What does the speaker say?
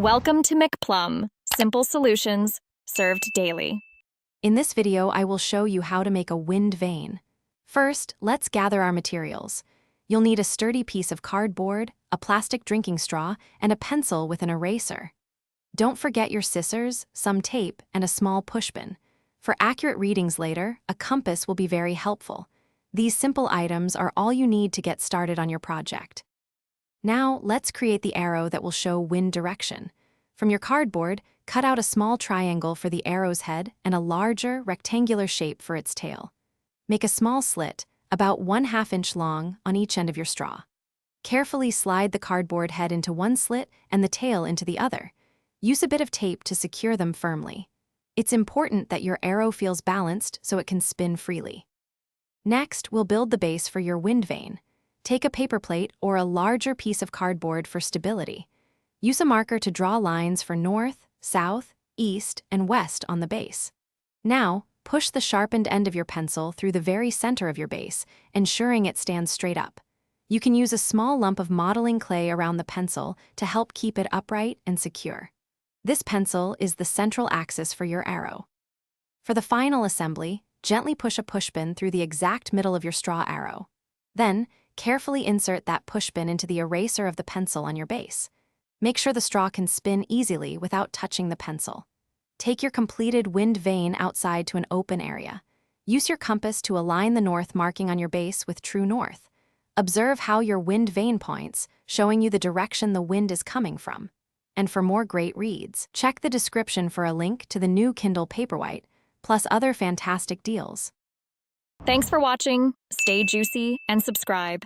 Welcome to McPlum, simple solutions served daily. In this video, I will show you how to make a wind vane. First, let's gather our materials. You'll need a sturdy piece of cardboard, a plastic drinking straw, and a pencil with an eraser. Don't forget your scissors, some tape, and a small pushpin. For accurate readings later, a compass will be very helpful. These simple items are all you need to get started on your project. Now, let's create the arrow that will show wind direction. From your cardboard, cut out a small triangle for the arrow's head and a larger, rectangular shape for its tail. Make a small slit, about 1/2 inch long, on each end of your straw. Carefully slide the cardboard head into one slit and the tail into the other. Use a bit of tape to secure them firmly. It's important that your arrow feels balanced so it can spin freely. Next, we'll build the base for your wind vane. Take a paper plate or a larger piece of cardboard for stability. Use a marker to draw lines for north, south, east, and west on the base. Now, push the sharpened end of your pencil through the very center of your base, ensuring it stands straight up. You can use a small lump of modeling clay around the pencil to help keep it upright and secure. This pencil is the central axis for your arrow. For the final assembly, gently push a pushpin through the exact middle of your straw arrow. Then, carefully insert that pushpin into the eraser of the pencil on your base. Make sure the straw can spin easily without touching the pencil. Take your completed wind vane outside to an open area. Use your compass to align the north marking on your base with true north. Observe how your wind vane points, showing you the direction the wind is coming from. And for more great reads, check the description for a link to the new Kindle Paperwhite, plus other fantastic deals. Thanks for watching, stay juicy, and subscribe.